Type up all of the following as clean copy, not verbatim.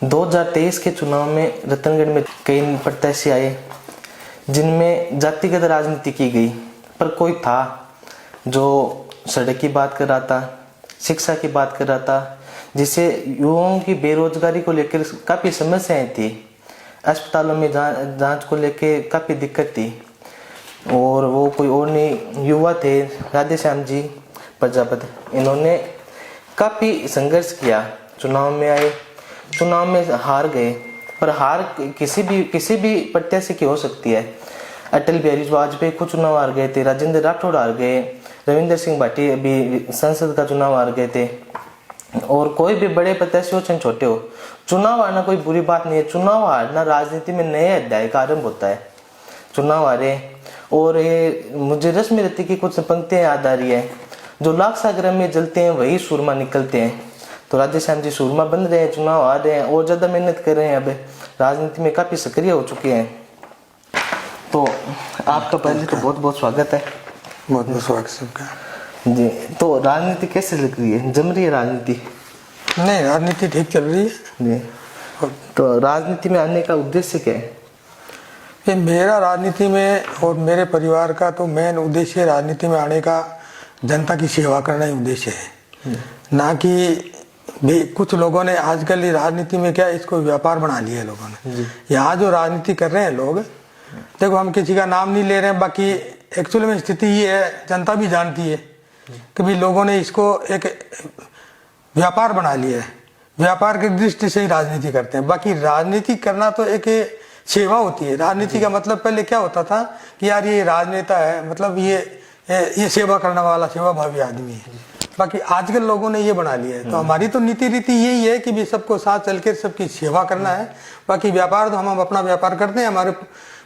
2023 के चुनाव में रतनगढ़ में कई प्रत्याशी आए जिनमें जातिगत राजनीति की गई, पर कोई था जो सड़क की बात कर रहा था, शिक्षा की बात कर रहा था, जिससे युवाओं की बेरोजगारी को लेकर काफ़ी समस्याएं थी, अस्पतालों में जांच को लेकर काफ़ी दिक्कत थी। और वो कोई और नहीं, युवा थे राधेश्याम जी प्रजापति। इन्होंने काफ़ी संघर्ष किया, चुनाव में आए, चुनाव में हार गए, पर हार किसी भी प्रत्याशी की हो सकती है। अटल बिहारी वाजपेयी खुद चुनाव हार गए थे, राजेंद्र राठौड़ हार गए, रविंद्र सिंह भाटी अभी संसद का चुनाव हार गए थे। और कोई भी बड़े प्रत्याशी हो चाहे छोटे हो, चुनाव हारना कोई बुरी बात नहीं है। चुनाव हारना राजनीति में नए अध्याय का आरंभ होता है। चुनाव हारे और ये मुझे रश्मि रति की कुछ पंक्तियां याद आ रही है, जो लाख सागर में जलते हैं वही सूरमा निकलते हैं। तो राधेश्याम जी सूरमा बन रहे हैं, चुनाव आ रहे हैं और ज्यादा मेहनत कर रहे हैं, अब राजनीति में काफी सक्रिय हो चुके हैं। तो आपका पहले तो बहुत बहुत स्वागत है। बहुत बहुत स्वागत सबका जी। तो राजनीति कैसे लग रही है, जम रही है राजनीति? नहीं, राजनीति ठीक चल रही है जी। तो राजनीति में आने का उद्देश्य क्या है? ये मेरा राजनीति में और मेरे परिवार का तो मेन उद्देश्य राजनीति में आने का जनता की सेवा करना ही उद्देश्य है, ना कि भी कुछ लोगों ने आजकल राजनीति में क्या इसको व्यापार बना लिया है लोगों ने। यहाँ जो राजनीति कर रहे हैं लोग, देखो हम किसी का नाम नहीं ले रहे हैं, बाकी एक्चुअली में स्थिति ये है, जनता भी जानती है कि भी लोगों ने इसको एक व्यापार बना लिया है। व्यापार की दृष्टि से ही राजनीति करते हैं। बाकी राजनीति करना तो एक सेवा होती है। राजनीति का मतलब पहले क्या होता था कि यार ये राजनेता है, मतलब ये सेवा करने वाला सेवाभावी आदमी है। बाकी आजकल लोगों ने ये बना लिया है। तो हमारी तो नीति रीति यही है कि भी सबको साथ चलकर सबकी सेवा करना है। बाकी व्यापार तो हम अपना व्यापार करते हैं, हमारे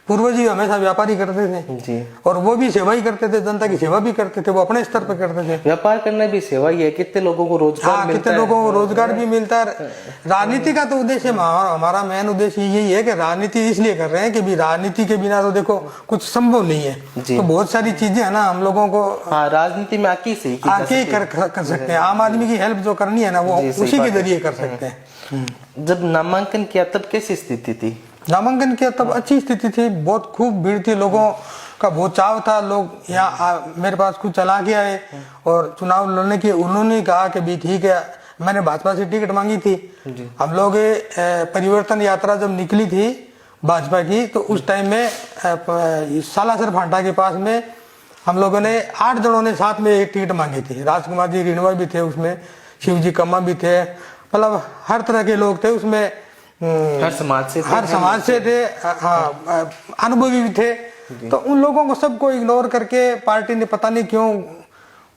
पूर्वज जी हमेशा व्यापार ही करते थे जी। और वो भी सेवा ही करते थे, जनता की सेवा भी करते थे, वो अपने स्तर पर करते थे। व्यापार करना भी सेवा ही है। कितने लोगों को रोजगार मिलता है, कितने लोगों को रोजगार भी मिलता है। राजनीति का तो उद्देश्य, हमारा मेन उद्देश्य यही है कि राजनीति इसलिए कर रहे हैं कि भी राजनीति के बिना तो देखो कुछ संभव नहीं है। तो बहुत सारी चीजें है ना हम लोगों को राजनीति में आके कर सकते हैं। आम आदमी की हेल्प जो करनी है ना वो उसी के जरिए कर सकते हैं। जब नामांकन किया तब कैसी स्थिति थी? नामांकन किया तब अच्छी स्थिति थी, बहुत खूब भीड़ थी, लोगों का बहुत चाव था। लोग यहाँ मेरे पास कुछ चला के आए और चुनाव लड़ने की उन्होंने कहा कि भी ठीक है। मैंने भाजपा से टिकट मांगी थी। हम लोग परिवर्तन यात्रा जब निकली थी भाजपा की, तो उस टाइम में सालासर फांटा के पास में हम लोगों ने 8 जनों ने साथ में एक टिकट मांगी थी। राजकुमार जी रिणवा भी थे उसमें, शिवजी कम्मा भी थे, मतलब हर तरह के लोग थे उसमें। हर समाज से थे, हाँ, अनुभवी भी थे। तो उन लोगों को सबको इग्नोर करके पार्टी ने पता नहीं क्यों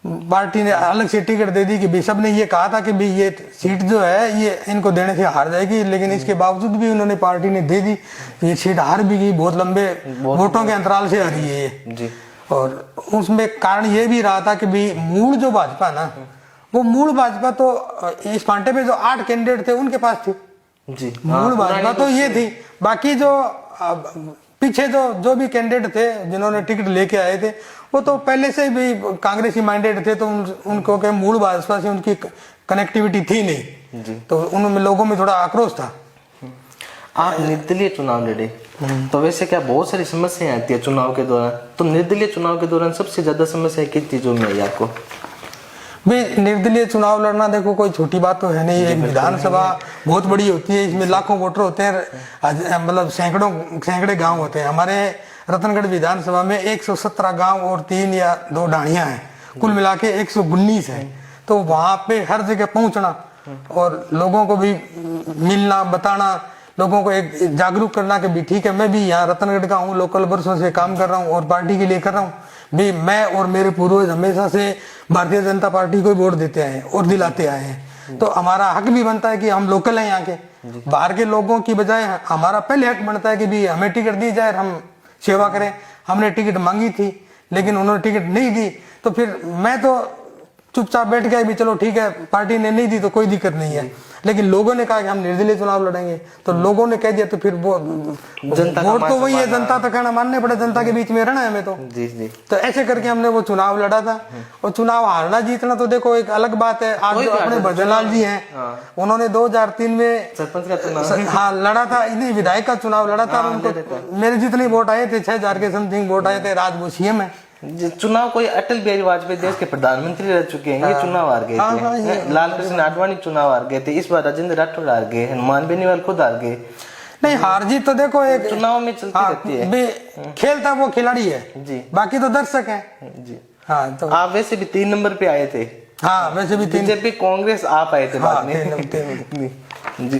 पार्टी ने अलग से टिकट दे दी कि भी सबने ये कहा था कि भी ये सीट जो है ये इनको देने से हार जाएगी, लेकिन इसके बावजूद भी उन्होंने पार्टी ने दे दी। ये सीट हार भी गई, बहुत लंबे वोटों के अंतराल से हारी है ये। और उसमें कारण ये भी रहा था कि भी मूल जो भाजपा ना, वो मूल भाजपा तो इस पांटे में जो 8 कैंडिडेट थे उनके पास थी जी। मूल भाजपा तो ये थी। बाकी जो पीछे जो भी कैंडिडेट थे जिन्होंने टिकट लेके आए थे वो तो पहले से भी कांग्रेसी माइंडेड थे, तो उनको के मूल भाजपा से उनकी कनेक्टिविटी थी नहीं जी। तो उनमें लोगों में थोड़ा आक्रोश था। आप निर्दलीय चुनाव लड़े, तो वैसे क्या बहुत सारी समस्याएं आती है चुनाव के दौरान, तो निर्दलीय चुनाव के दौरान सबसे ज्यादा समस्या किन चीजों में आई आपको? भाई निर्दलीय चुनाव लड़ना देखो कोई छोटी बात तो है नहीं। एक विधानसभा बहुत बड़ी होती है, इसमें लाखों वोटर होते हैं, मतलब सैकड़े गांव होते हैं। हमारे रतनगढ़ विधानसभा में 117 गांव और 3 या 2 ढाणियां हैं, कुल मिला के 119 है। तो वहां पे हर जगह पहुंचना और लोगों को भी मिलना, बताना, लोगों को एक जागरूक करना कि भी ठीक है मैं भी यहाँ रतनगढ़ का हूँ, लोकल वर्षों से काम कर रहा हूँ और पार्टी के लिए कर रहा हूँ भी। मैं और मेरे पूर्वज हमेशा से भारतीय जनता पार्टी को वोट देते आए और दिलाते आए हैं। तो हमारा हक भी बनता है कि हम लोकल हैं यहाँ के। बाहर के लोगों की बजाय हमारा पहले हक बनता है कि भी हमें टिकट दी जाए, हम सेवा करें। हमने टिकट मांगी थी लेकिन उन्होंने टिकट नहीं दी, तो फिर मैं तो चुपचाप बैठ गया भी चलो ठीक है, पार्टी ने नहीं दी तो कोई दिक्कत नहीं है, लेकिन लोगों ने कहा कि हम निर्दलीय चुनाव लड़ेंगे, तो लोगों ने कह दिया तो फिर वो जनता का वोट तो वही है, मान जनता तो कहना मानने पड़े, जनता के बीच में रहना है हमें तो। जी जी। तो ऐसे करके हमने वो चुनाव लड़ा था। और चुनाव हारना जीतना तो देखो एक अलग बात है। आज जो अपने भजनलाल जी हैं, उन्होंने 2003 में सरपंच का चुनाव हाँ लड़ा था, इन्हीं विधायक का चुनाव लड़ा था। उनको मेरे जितने वोट आए थे 6000 के समथिंग वोट आए थे। राज वो सीएम है। चुनाव कोई अटल बिहारी वाजपेयी देश के प्रधानमंत्री रह चुके हैं, ये चुनाव हार गए थे। लाल कृष्ण आडवाणी चुनाव हार गए थे, इस बार राजेंद्र राठौड़ हार गए, हनुमान बेनीवाल खुद हार गए। नहीं हार जीत तो देखो एक चुनाव में चलती रहती है। खेलता वो खिलाड़ी है जी, बाकी तो दर्शक है जी। हाँ तो आप वैसे भी 3 नंबर पे आए थे। हाँ वैसे भी बीजेपी कांग्रेस आप आए थे बाद में जी।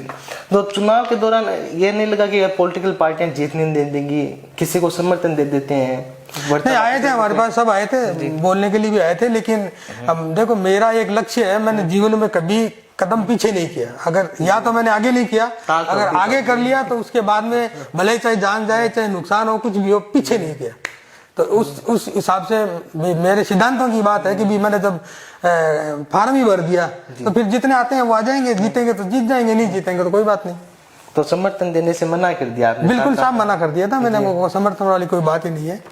तो चुनाव के दौरान ये नहीं लगा कि पॉलिटिकल पार्टियां जीतने दे देंगी, किसी को समर्थन दे देते हैं? नहीं आए थे हमारे पास, सब आए थे बोलने के लिए भी आए थे, लेकिन हम देखो मेरा एक लक्ष्य है, मैंने जीवन में कभी कदम पीछे नहीं किया। अगर या तो मैंने आगे नहीं किया, अगर आगे कर लिया तो उसके बाद में भले चाहे जान जाए चाहे नुकसान हो कुछ भी हो, पीछे नहीं किया। तो उस हिसाब से मेरे सिद्धांतों की बात है कि भी मैंने जब फार्म ही भर दिया तो फिर जितने आते हैं वो आ जाएंगे, जीतेंगे तो जीत जाएंगे, नहीं जीतेंगे तो कोई बात नहीं। तो समर्थन देने से मना कर दिया आपने? बिल्कुल साफ मना कर दिया था मैंने, वो समर्थन वाली कोई बात ही नहीं है।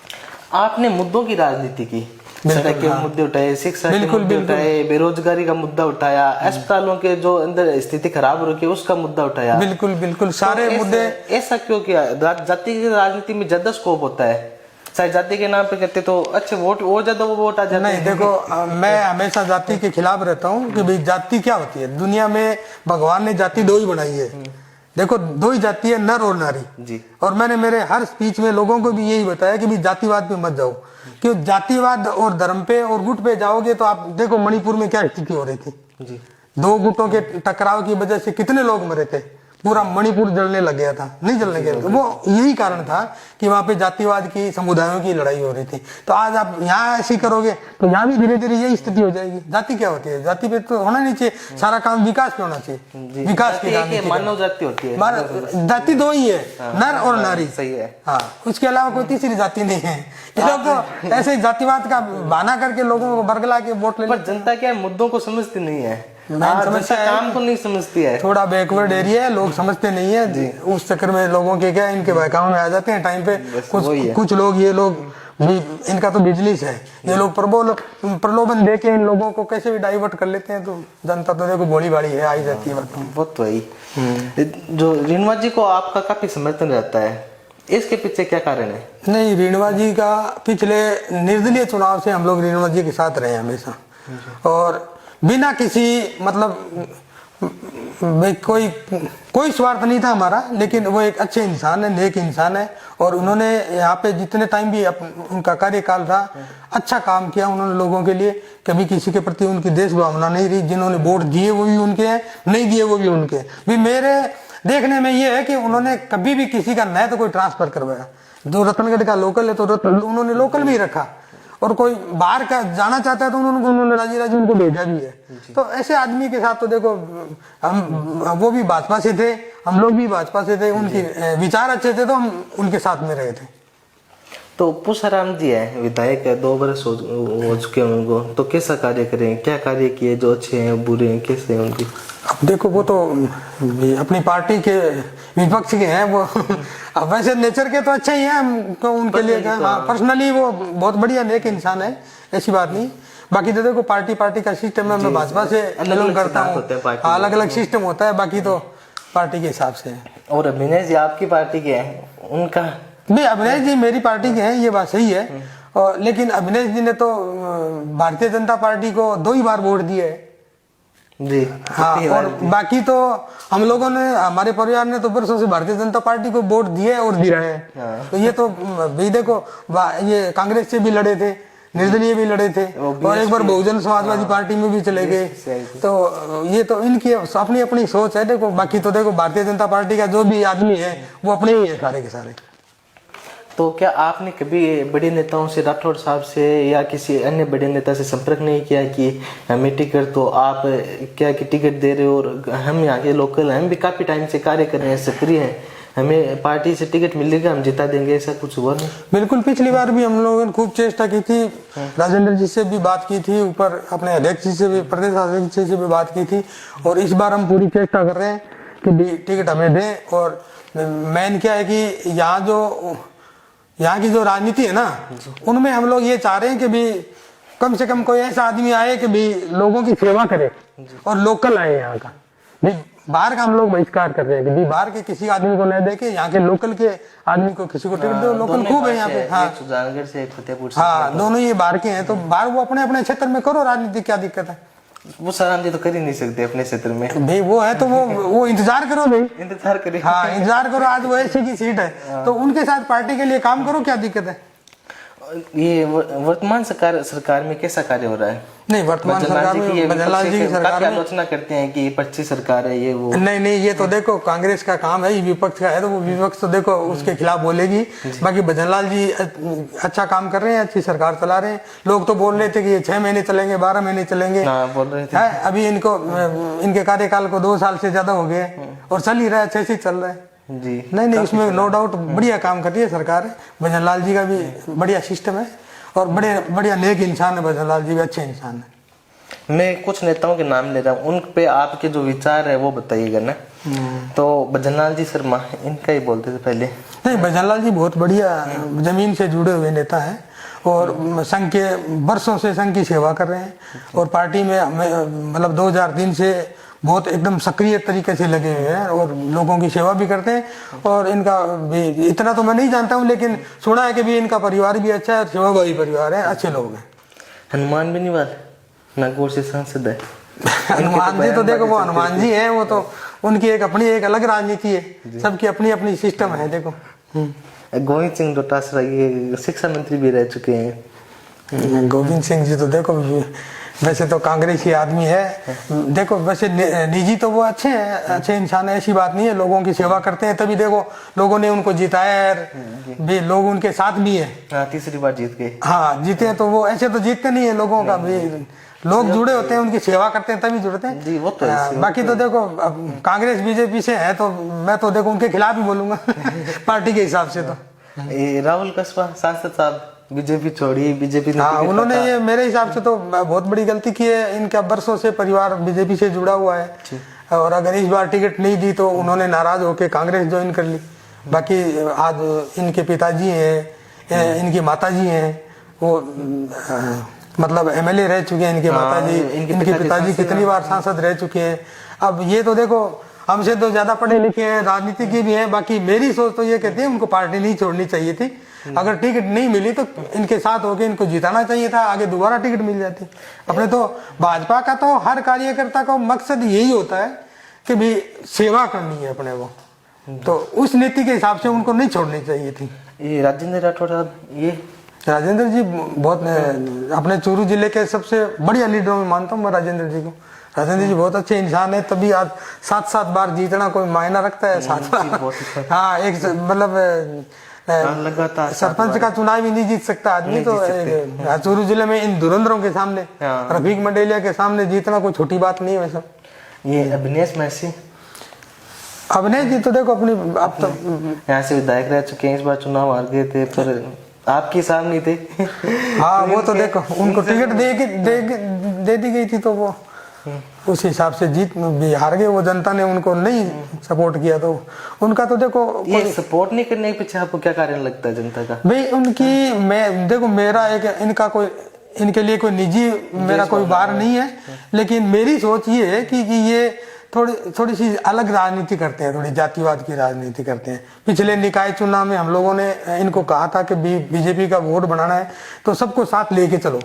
आपने मुद्दों की राजनीति की, सड़क के मुद्दे उठाए, शिक्षा के मुद्दे उठाए, बेरोजगारी का मुद्दा उठाया, अस्पतालों के जो अंदर स्थिति खराब हो रही है उसका मुद्दा उठाया। बिल्कुल बिल्कुल सारे मुद्दे। ऐसा क्यों किया? जाति की राजनीति में ज्यादा स्कोप होता है, शायद जाति के नाम पे करते तो अच्छे वोट और ज्यादा वोट आ जाते हैं। नहीं देखो मैं हमेशा जाति के खिलाफ रहता हूँ कि भाई जाति क्या होती है। दुनिया में भगवान ने जाति 2 ही बनाई है, देखो 2 ही जाति है, नर और नारी जी। और मैंने मेरे हर स्पीच में लोगों को भी यही बताया कि भी जातिवाद पे मत जाओ, क्यों जातिवाद और धर्म पे और गुट पे जाओगे तो आप देखो मणिपुर में क्या स्थिति हो रही थी जी। 2 गुटों के टकराव की वजह से कितने लोग मरे थे, पूरा मणिपुर जलने लग गया था, नहीं जलने गया वो यही कारण था कि वहां पे जातिवाद की समुदायों की लड़ाई हो रही थी। तो आज आप यहाँ ऐसी करोगे तो यहाँ भी धीरे धीरे यही स्थिति हो जाएगी। जाति क्या होती है? जाति पे तो होना नहीं चाहिए, सारा काम विकास पे होना चाहिए। विकास की मानव जाति होती है, जाति 2 ही है, नर और नारी। सही है हाँ, उसके अलावा कोई तीसरी जाति नहीं है। ये लोग तो ऐसे जातिवाद का बहाना करके लोगों को बरगला के वोट ले। पर जनता क्या मुद्दों को समझती नहीं है, काम को नहीं समझती है, थोड़ा बैकवर्ड एरिया है, लोग समझते नहीं है। उस चक्कर में लोगों के क्या इनके बहकावे में आ जाते हैं टाइम पे। कुछ लोग ये लोग भी इनका तो बिजनेस है, ये लोग प्रलोभन दे के इन लोगों को कैसे भी डाइवर्ट कर लेते हैं। तो जनता तो देखो भोली भाली है, आई जाती है बहुत। तो वही जो रेणुका जी को आपका काफी समर्थन रहता है, इसके पीछे क्या कारण है? नहीं रेणुका जी का पिछले निर्दलीय चुनाव से हम लोग रेणुका जी के साथ रहे हमेशा, और बिना किसी मतलब कोई स्वार्थ नहीं था हमारा, लेकिन वो एक अच्छे इंसान है, नेक इंसान है। और उन्होंने यहाँ पे जितने टाइम भी उनका कार्यकाल था अच्छा काम किया उन्होंने लोगों के लिए। कभी किसी के प्रति उनकी देश भावना नहीं रही। जिन्होंने वोट दिए वो भी उनके हैं, नहीं दिए वो भी उनके हैं। भी मेरे देखने में ये है कि उन्होंने कभी भी किसी का न तो कोई ट्रांसफर करवाया। जो रतनगढ़ का लोकल है तो उन्होंने लोकल में ही रखा, और कोई बाहर का जाना चाहता है तो उन्होंने राजी उनको भेजा भी है। तो ऐसे आदमी के साथ तो देखो हम वो भी भाजपा से थे, हम लोग भी भाजपा से थे, उनकी विचार अच्छे थे तो हम उनके साथ में रहे थे। तो पूसाराम जी है विधायक है, 2 वर्ष हो चुके हैं उनको, तो कैसा कार्य करें, क्या कार्य किए जो अच्छे हैं बुरे हैं, कैसे हैं उनकी? अब देखो वो तो अपनी पार्टी के विपक्ष के हैं वो अब वैसे नेचर के तो अच्छे ही हैं, तो उनके लिए हाँ पर्सनली वो बहुत बढ़िया नेक इंसान है, ऐसी बात नहीं। बाकी तो देखो पार्टी का सिस्टम है, मैं भाजपा से बिलोंग करता हूँ, अलग अलग सिस्टम होता है, बाकी तो पार्टी के हिसाब से। और अभिनय जी आपकी पार्टी के हैं, उनका नहीं अभिनय जी मेरी पार्टी के हैं, ये बात सही है। और लेकिन अभिनय जी ने तो भारतीय जनता पार्टी को 2 ही बार वोट दिए जी हाँ। और बाकी तो हम लोगों ने, हमारे परिवार ने तो वर्षों से भारतीय जनता पार्टी को वोट दिए और दे रहे हैं। तो ये तो भी देखो ये कांग्रेस से भी लड़े थे, निर्दलीय भी लड़े थे, और एक बार बहुजन समाजवादी पार्टी में भी चले गए। तो ये तो इनकी अपनी अपनी सोच है। देखो बाकी तो देखो भारतीय जनता पार्टी का जो भी आदमी है वो अपने ही है सारे के सारे। तो क्या आपने कभी बड़े नेताओं से, राठौड़ साहब से या किसी अन्य बड़े नेता से संपर्क नहीं किया कि हमें टिकट तो आप क्या कि टिकट दे रहे हो, और हम यहाँ के लोकल हैं, हम भी काफी टाइम से कार्य कर रहे हैं, सक्रिय हैं, हमें पार्टी से टिकट मिलेगा, हम जिता देंगे, ऐसा कुछ हुआ नहीं? बिल्कुल, पिछली बार भी हम लोगों ने खूब चेष्टा की थी, राजेंद्र जी से भी बात की थी, ऊपर अपने अध्यक्ष जी से भी, प्रदेश अध्यक्ष जी से भी बात की थी, और इस बार हम पूरी चेष्टा कर रहे हैं कि भी टिकट हमें दें। और मेन क्या है कि यहाँ की जो राजनीति है ना, उनमें हम लोग ये चाह रहे हैं कि भी कम से कम कोई ऐसा आदमी आए कि भी लोगों की सेवा करे और लोकल आए यहाँ का। भी बाहर का हम लोग बहिष्कार कर रहे हैं कि भी बाहर के किसी आदमी को न देके यहाँ के लोकल के आदमी को किसी को टिकट दो। लोकल खूब है यहाँ पे। हाँ, सुजानगढ़ से, फतेहपुर से। हाँ, दोनों ये बाहर के हैं, तो बाहर वो अपने अपने क्षेत्र में करो राजनीति, क्या दिक्कत है? वो सराम जी तो कर ही नहीं सकते अपने क्षेत्र में भाई, वो है तो वो इंतजार करो भाई, इंतजार करें। हाँ, इंतजार करो। आज वो ऐसी की सीट है तो उनके साथ पार्टी के लिए काम करो, क्या दिक्कत है? ये वर्तमान सरकार में कैसा कार्य हो रहा है? नहीं, वर्तमान सरकार में भजनलाल जी की सरकार में आलोचना करते हैं कि 25 सरकार है ये वो। नहीं, ये तो देखो कांग्रेस का काम है, ये विपक्ष का है, तो वो विपक्ष तो देखो उसके खिलाफ बोलेगी। बाकी भजनलाल जी अच्छा काम कर रहे हैं, अच्छी सरकार चला रहे हैं। लोग तो बोल रहे थे कि ये 6 महीने चलेंगे, 12 महीने चलेंगे, बोल रहे थे। अभी इनके कार्यकाल को 2 साल से ज्यादा हो गए और चल ही रहा है, अच्छे से चल रहा है जी। नहीं, उसमें नो डाउट बढ़िया काम कर रही है सरकार। भजनलाल जी का भी बढ़िया सिस्टम है और बढ़िया नेक इंसान है, भजनलाल जी भी अच्छे इंसान है। मैं कुछ नेताओं के नाम ले रहा हूँ, उन पे आपके जो विचार है वो बताइएगा ना। तो भजनलाल जी शर्मा, इनका ही बोलते थे पहले। नहीं, भजनलाल जी बहुत बढ़िया जमीन से जुड़े हुए नेता हैं और संघ के वर्षों से संघ की सेवा कर रहे हैं और पार्टी में मतलब 2003 से बहुत एकदम सक्रिय तरीके से लगे हुए हैं और लोगों की सेवा भी करते हैं। और इनका भी इतना तो मैं नहीं जानता हूँ, लेकिन सुना है कि भी इनका परिवार भी अच्छा है, सेवाभावी परिवार है, अच्छे लोग हैं। हनुमान बेनीवाल नागौर से सांसद है। हनुमान जी तो देखो वो हनुमान जी हैं, वो तो उनकी एक अपनी एक अलग राजनीति है, सबकी अपनी अपनी सिस्टम है। देखो गोविंद सिंह डोटासरा ये शिक्षा मंत्री भी रह चुके हैं। गोविंद सिंह जी तो देखो वैसे तो कांग्रेसी आदमी है, देखो वैसे निजी तो वो अच्छे हैं, अच्छे इंसान है, ऐसी बात नहीं है, लोगों की सेवा करते हैं, तभी देखो लोगों ने उनको जिताया है, भी लोग उनके साथ भी है। तीसरी बार जीत गए। हाँ, जीते हैं, तो वो ऐसे तो जीतते नहीं है लोगों का भी, लोग जुड़े होते हैं, उनकी सेवा करते हैं तभी जुड़ते हैं जी। वो तो बाकी तो देखो कांग्रेस बीजेपी से है तो मैं तो देखो उनके खिलाफ ही बोलूंगा पार्टी के हिसाब से। तो राहुल कस्बा सांसद साहब बीजेपी छोड़ी, बीजेपी हाँ, उन्होंने ये मेरे हिसाब से तो बहुत बड़ी गलती की है। इनका बरसों से परिवार बीजेपी से जुड़ा हुआ है और अगर इस बार टिकट नहीं दी तो उन्होंने नाराज होकर कांग्रेस ज्वाइन कर ली। बाकी आज इनके पिताजी हैं, इनकी माताजी हैं, वो मतलब एमएलए रह चुके हैं इनके माताजी, इनके पिताजी कितनी बार सांसद रह चुके हैं। अब ये तो देखो हमसे तो ज्यादा पढ़े लिखे हैं, राजनीति की भी हैं। बाकी मेरी सोच तो ये कहती है उनको पार्टी नहीं छोड़नी चाहिए थी। अगर टिकट नहीं मिली तो इनके साथ होके इनको जिताना चाहिए था, आगे दोबारा टिकट मिल जाती। अपने तो भाजपा का तो हर कार्यकर्ता का मकसद यही होता है कि भी सेवा करनी है अपने को, तो उस नीति के हिसाब से उनको नहीं छोड़नी चाहिए थी। ये राजेंद्र राठौड़ साहब, ये राजेंद्र जी बहुत अपने चूरू जिले के सबसे बढ़िया लीडरों में मानता हूँ मैं राजेंद्र जी को। राजेंद्र जी बहुत अच्छे इंसान है, तभी आज 7-7 बार जीतना कोई मायना रखता है। 7 बार हाँ, एक मतलब लगातार सरपंच का चुनाव ही नहीं जीत सकता आदमी, तो चूरू जिले में इन धुरंधरों के सामने, रफीक मंडेलिया के सामने जीतना कोई छोटी बात नहीं है वैसा। ये अभिनेश मैसी, अभिनेश जी तो देखो अपनी अब तो यहाँ से विधायक रह चुके हैं, इस बार चुनाव हार गए थे पर आपके सामने थे। हाँ, वो तो देखो उनको टिकट दे दी गई थी तो वो उस हिसाब से जीत भी हार गए। वो जनता ने उनको नहीं सपोर्ट किया, तो उनका तो देखो ये सपोर्ट नहीं करने के पीछे आपको क्या कारण लगता है जनता का? भाई उनकी मैं देखो मेरा एक इनका कोई इनके लिए कोई निजी मेरा कोई वार नहीं है, लेकिन मेरी सोच ये है कि ये थोड़ी सी अलग राजनीति करते हैं, थोड़ी जातिवाद की राजनीति करते हैं। पिछले निकाय चुनाव में हम लोगों ने इनको कहा था कि बीजेपी का वोट बनाना है तो सबको साथ लेके चलो।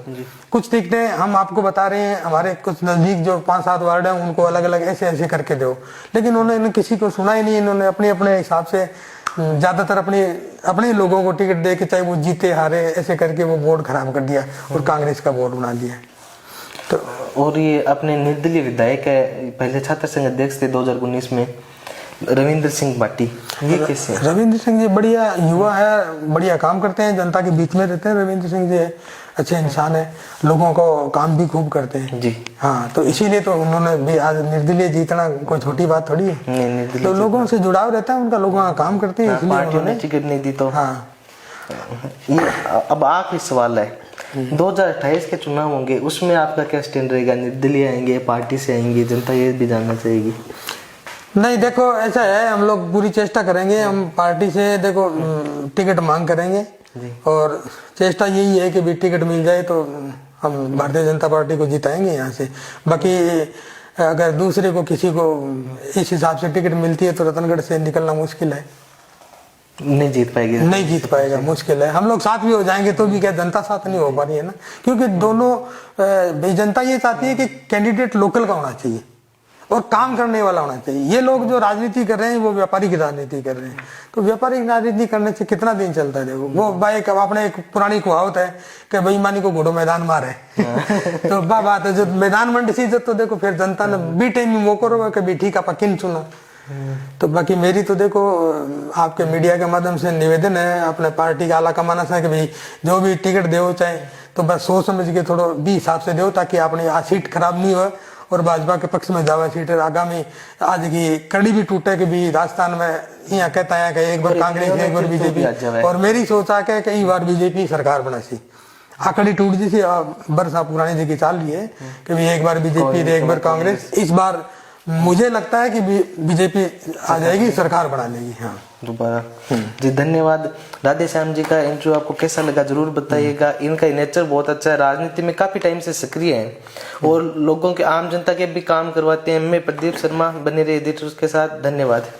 कुछ टिकटें हम आपको बता रहे हैं, हमारे कुछ नजदीक जो 5-7 वार्ड हैं उनको अलग अलग ऐसे ऐसे करके दो, लेकिन उन्होंने किसी को सुना ही नहीं। इन्होंने अपने अपने हिसाब से ज्यादातर अपने लोगों को टिकट दे के, चाहे वो जीते हारे, ऐसे करके वो वोट खराब कर दिया और कांग्रेस का वोट बना दिया। तो और ये अपने निर्दलीय विधायक है, पहले छात्र संघ अध्यक्ष थे 2019 में, रविंद्र सिंह भाटी, ये कैसे हैं? रविंद्र सिंह जी बढ़िया युवा है, बढ़िया काम करते हैं, जनता के बीच में रहते हैं। रविंद्र सिंह जी अच्छे इंसान है, लोगों को काम भी खूब करते हैं जी। हाँ, तो इसीलिए तो उन्होंने भी आज निर्दलीय जीतना कोई छोटी बात थोड़ी है। नहीं, निर्दलीय तो लोगों से जुड़ाव रहता है उनका, लोगों का काम करते हैं, इसलिए पार्टियों ने उन्होंने टिकट नहीं दी तो। हाँ। ये अब आखिरी सवाल है, 2028 के चुनाव होंगे, उसमें आपका क्या स्टैंड रहेगा? निर्दलीय आएंगे, पार्टी से आएंगे, जनता ये भी जानना चाहेगी। नहीं देखो ऐसा है, हम लोग पूरी चेष्टा करेंगे, हम पार्टी से देखो टिकट मांग करेंगे और चेष्टा यही है कि भी टिकट मिल जाए तो हम भारतीय जनता पार्टी को जिताएंगे यहाँ से। बाकी अगर दूसरे को किसी को इस हिसाब से टिकट मिलती है तो रतनगढ़ से निकलना मुश्किल है, नहीं जीत पाएगी। नहीं जीत पाएगा, मुश्किल है। हम लोग साथ भी हो जाएंगे तो भी क्या जनता साथ नहीं हो पा रही है ना, क्योंकि दोनों जनता ये चाहती है कि कैंडिडेट लोकल का होना चाहिए और काम करने वाला होना चाहिए। ये लोग जो राजनीति कर रहे हैं वो व्यापारिक राजनीति कर रहे हैं, तो व्यापारिक राजनीति करने से कितना दिन चलता है? देखो वो भाई अपने एक पुरानी कहावत है कि बेईमानी को घोड़ो मैदान मारे तो बात है जो मैदान मंडी सी तो देखो फिर जनता ने बी टाइम में मौको रहा कि ठीक आप किन चुना। तो बाकी मेरी तो देखो आपके मीडिया के माध्यम से निवेदन है अपने पार्टी का आला कमाना से कि भाई जो भी टिकट दो चाहे तो बस सोच समझ के थोड़ा भी हिसाब से दो ताकि अपनी सीट खराब नहीं हो और भाजपा के पक्ष में जावा सीट आगामी आज की कड़ी भी टूटे कि भी राजस्थान में यहाँ कहता है कि एक बार कांग्रेस एक बार बीजेपी, और मेरी सोच आ के कई बार बीजेपी सरकार बना सी आकड़ी टूट जी सी बरसा पुरानी जगह चाल रही है कि भी एक बार बीजेपी एक बार कांग्रेस। इस बार मुझे लगता है कि बीजेपी आ जाएगी, सरकार बना लेगी हाँ दोबारा। जी धन्यवाद। राधे श्याम जी का इंटरव्यू आपको कैसा लगा जरूर बताइएगा। इनका नेचर बहुत अच्छा है, राजनीति में काफी टाइम से सक्रिय है और लोगों के आम जनता के भी काम करवाते हैं। मैं प्रदीप शर्मा, बने रहे एडिटर्स के साथ। धन्यवाद।